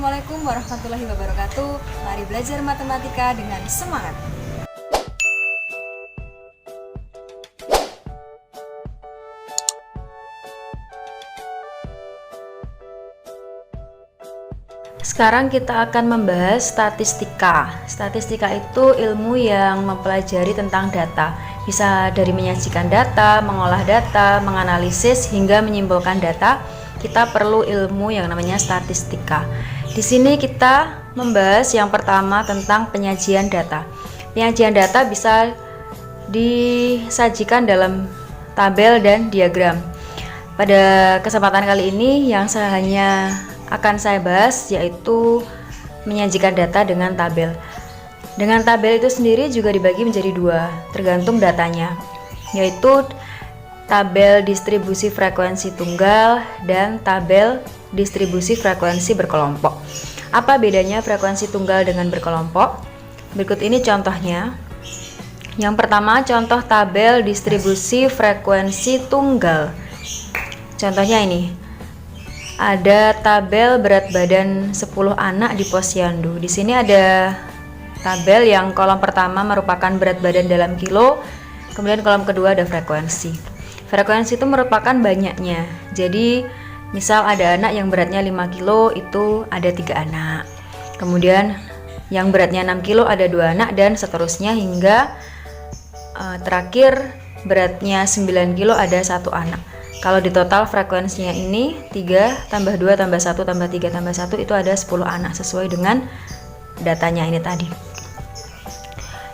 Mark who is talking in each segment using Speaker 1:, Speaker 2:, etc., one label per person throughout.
Speaker 1: Assalamualaikum warahmatullahi wabarakatuh. Mari belajar matematika dengan semangat. Sekarang kita akan membahas statistika. Statistika itu ilmu yang mempelajari tentang data. Bisa dari menyajikan data, mengolah data, menganalisis hingga menyimpulkan data. Kita perlu ilmu yang namanya statistika. Di sini kita membahas yang pertama tentang penyajian data. Penyajian data bisa disajikan dalam tabel dan diagram. Pada kesempatan kali ini yang hanya akan saya bahas yaitu menyajikan data dengan tabel. Dengan tabel itu sendiri juga dibagi menjadi dua, tergantung datanya, yaitu tabel distribusi frekuensi tunggal dan tabel distribusi frekuensi berkelompok. Apa bedanya frekuensi tunggal dengan berkelompok? Berikut ini contohnya. Yang pertama, contoh tabel distribusi frekuensi tunggal. Contohnya ini. Ada tabel berat badan 10 anak di posyandu. Di sini ada tabel yang kolom pertama merupakan berat badan dalam kilo, kemudian kolom kedua ada frekuensi. Frekuensi itu merupakan banyaknya. Jadi, misal ada anak yang beratnya 5 kilo, itu ada 3 anak. Kemudian yang beratnya 6 kilo ada 2 anak dan seterusnya hingga terakhir beratnya 9 kilo ada 1 anak. Kalau di total frekuensinya ini 3 tambah 2 tambah 1 tambah 3 tambah 1 itu ada 10 anak sesuai dengan datanya ini tadi.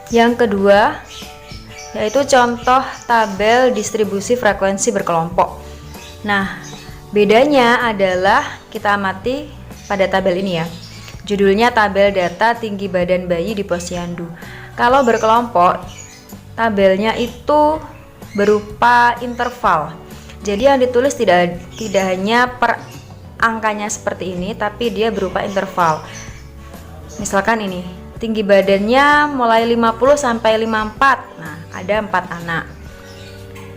Speaker 1: Yang kedua yaitu contoh tabel distribusi frekuensi berkelompok. Nah, bedanya adalah kita amati pada tabel ini ya. Judulnya tabel data tinggi badan bayi di posyandu. Kalau berkelompok, tabelnya itu berupa interval. Jadi yang ditulis tidak hanya per angkanya seperti ini, tapi dia berupa interval. Misalkan ini, tinggi badannya mulai 50 sampai 54. Nah, ada 4 anak.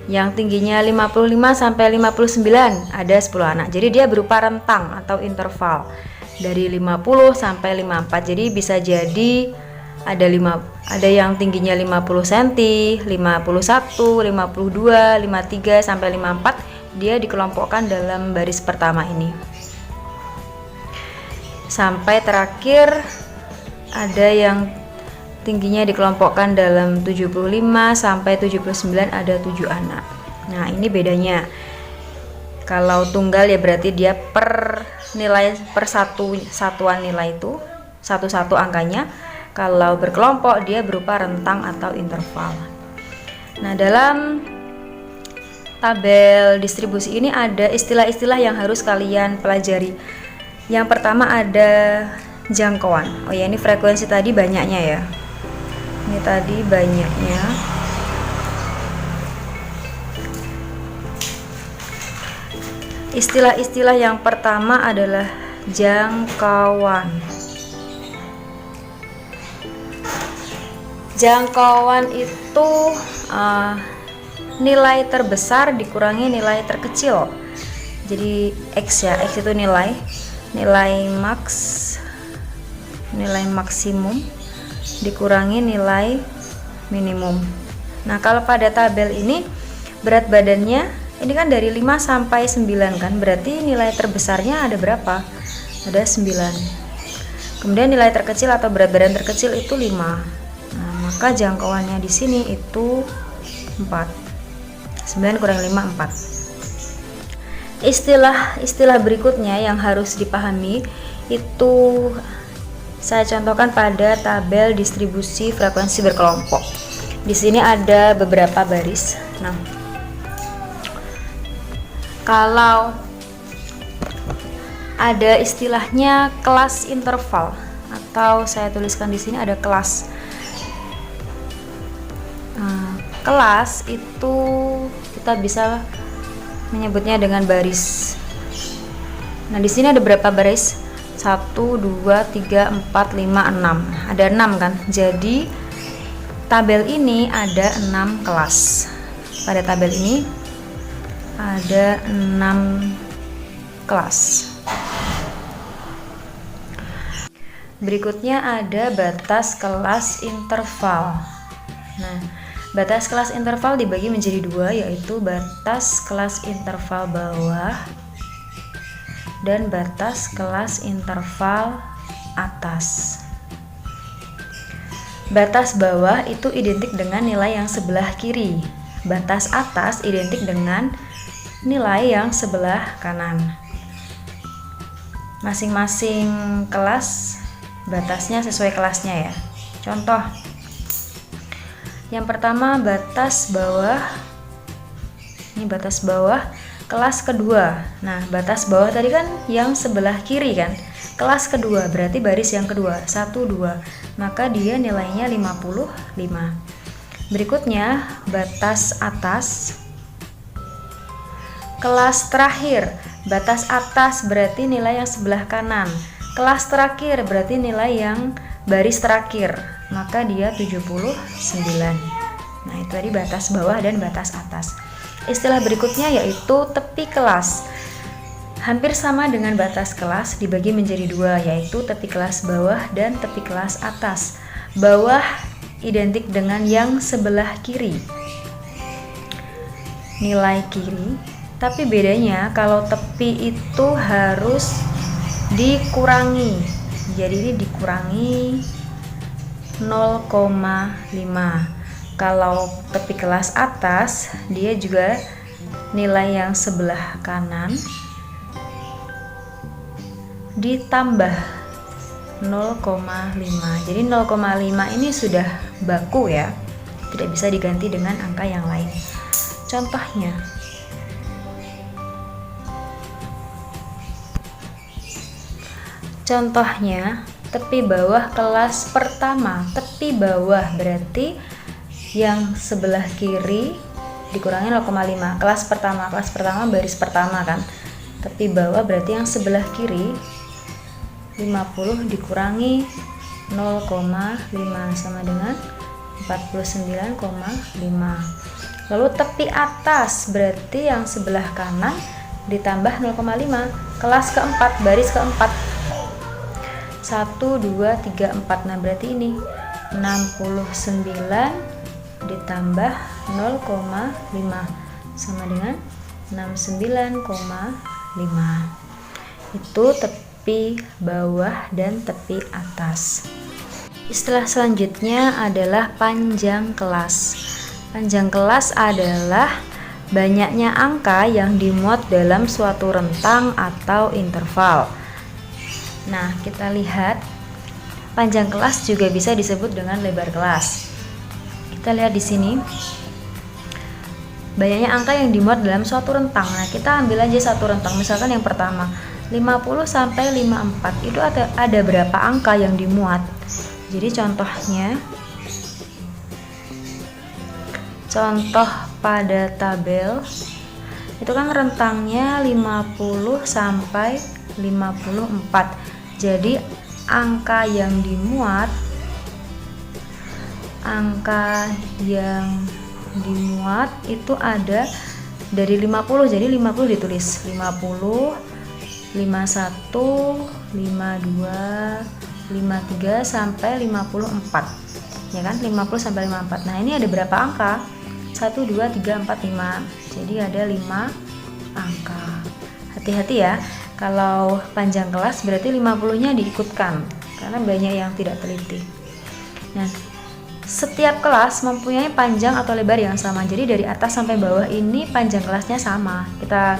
Speaker 1: Yang tingginya 55 sampai 59, ada 10 anak. Jadi dia berupa rentang atau interval dari 50 sampai 54. Jadi bisa jadi ada yang tingginya 50 cm, 51, 52, 53 sampai 54. Dia dikelompokkan dalam baris pertama ini. Sampai terakhir ada yang tingginya dikelompokkan dalam 75 sampai 79, ada 7 anak. Nah, ini bedanya. Kalau tunggal ya berarti dia per nilai per satuan nilai itu satu-satu angkanya. Kalau berkelompok dia berupa rentang atau interval. Nah, dalam tabel distribusi ini ada istilah-istilah yang harus kalian pelajari. Yang pertama ada jangkauan. Oh ya, ini frekuensi tadi banyaknya ya. Ini tadi banyaknya. Istilah-istilah yang pertama adalah jangkauan. Jangkauan itu nilai terbesar dikurangi nilai terkecil. Jadi X ya, X itu nilai maksimum dikurangi nilai minimum. Nah, kalau pada tabel ini berat badannya ini kan dari 5 sampai 9 kan, berarti nilai terbesarnya ada berapa? Ada 9. Kemudian nilai terkecil atau berat badan terkecil itu 5. Nah, maka jangkauannya di sini itu 4. 9 kurang 5, 4. Istilah berikutnya yang harus dipahami itu saya contohkan pada tabel distribusi frekuensi berkelompok. Di sini ada beberapa baris. Nah, kalau ada istilahnya kelas interval atau saya tuliskan di sini ada kelas. Kelas itu kita bisa menyebutnya dengan baris. Nah, di sini ada berapa baris? 1, 2, 3, 4, 5, 6. Ada 6 kan? Jadi tabel ini ada 6 kelas. Pada tabel ini ada 6 kelas. Berikutnya ada batas kelas interval. Nah, batas kelas interval dibagi menjadi dua, yaitu batas kelas interval bawah dan batas kelas interval atas. Batas bawah itu identik dengan nilai yang sebelah kiri. Batas atas identik dengan nilai yang sebelah kanan. Masing-masing kelas batasnya sesuai kelasnya ya. Contoh. Yang pertama batas bawah. Ini batas bawah kelas kedua. Nah, batas bawah tadi kan yang sebelah kiri kan. Kelas kedua berarti baris yang kedua, 1 2. Maka dia nilainya 55. Berikutnya batas atas kelas terakhir. Batas atas berarti nilai yang sebelah kanan. Kelas terakhir berarti nilai yang baris terakhir. Maka dia 79. Nah, itu tadi batas bawah dan batas atas. Istilah berikutnya yaitu tepi kelas. Hampir sama dengan batas kelas dibagi menjadi dua, yaitu tepi kelas bawah dan tepi kelas atas. Bawah identik dengan yang sebelah kiri, nilai kiri, tapi bedanya kalau tepi itu harus dikurangi. Jadi ini dikurangi 0,5. Kalau tepi kelas atas dia juga nilai yang sebelah kanan ditambah 0,5. Jadi 0,5 ini sudah baku ya, tidak bisa diganti dengan angka yang lain. Contohnya tepi bawah kelas pertama. Tepi bawah berarti yang sebelah kiri dikurangi 0,5. Kelas pertama baris pertama kan. Tepi bawah berarti yang sebelah kiri 50 dikurangi 0,5 sama dengan 49,5. Lalu tepi atas berarti yang sebelah kanan ditambah 0,5. Kelas keempat baris keempat 1 2 3 4. Nah, berarti ini 69 ditambah 0,5 sama dengan 69,5. Itu tepi bawah dan tepi atas. Istilah selanjutnya adalah panjang kelas. Panjang kelas adalah banyaknya angka yang dimuat dalam suatu rentang atau interval. Nah, kita lihat panjang kelas juga bisa disebut dengan lebar kelas. Kita lihat di sini banyaknya angka yang dimuat dalam suatu rentang. Nah, kita ambil aja satu rentang. Misalkan yang pertama 50 sampai 54. Itu ada berapa angka yang dimuat? Jadi contoh pada tabel itu kan rentangnya 50 sampai 54. Jadi angka yang dimuat itu ada dari 50. Jadi 50 ditulis 50, 51, 52, 53 sampai 54. Ya kan? 50 sampai 54. Nah, ini ada berapa angka? 1 2 3 4 5. Jadi ada 5 angka. Hati-hati ya. Kalau panjang kelas berarti 50-nya diikutkan karena banyak yang tidak teliti. Nah, setiap kelas mempunyai panjang atau lebar yang sama. Jadi dari atas sampai bawah ini panjang kelasnya sama. Kita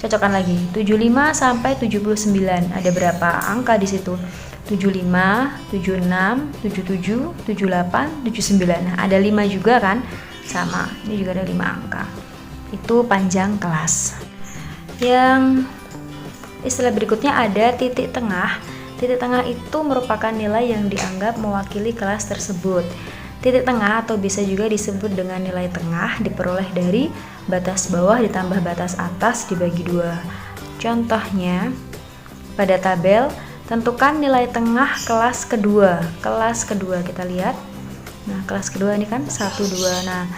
Speaker 1: cocokkan lagi. 75 sampai 79. Ada berapa angka di situ? 75, 76, 77, 78, 79. Nah, ada 5 juga kan? Sama. Ini juga ada 5 angka. Itu panjang kelas. Yang istilah berikutnya ada titik tengah. Titik tengah itu merupakan nilai yang dianggap mewakili kelas tersebut. Titik tengah atau bisa juga disebut dengan nilai tengah diperoleh dari batas bawah ditambah batas atas dibagi 2. Contohnya pada tabel tentukan nilai tengah kelas kedua. Kelas kedua kita lihat. Nah, kelas kedua ini kan 1 2. Nah,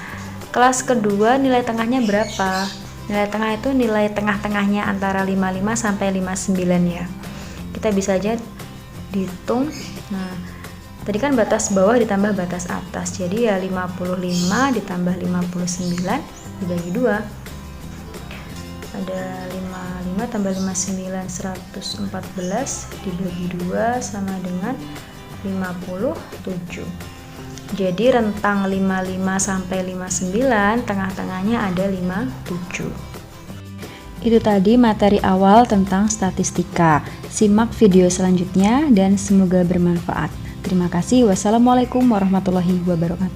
Speaker 1: kelas kedua nilai tengahnya berapa? Nilai tengah itu nilai tengah-tengahnya antara 55 sampai 59 ya. Kita bisa aja dihitung. Nah, tadi kan batas bawah ditambah batas atas, jadi ya 55 ditambah 59 dibagi 2. Ada 55 tambah 59, 114 dibagi 2 sama dengan 57. Jadi rentang 55 sampai 59, tengah-tengahnya ada 57. Itu tadi materi awal tentang statistika. Simak video selanjutnya dan semoga bermanfaat. Terima kasih. Wassalamualaikum warahmatullahi wabarakatuh.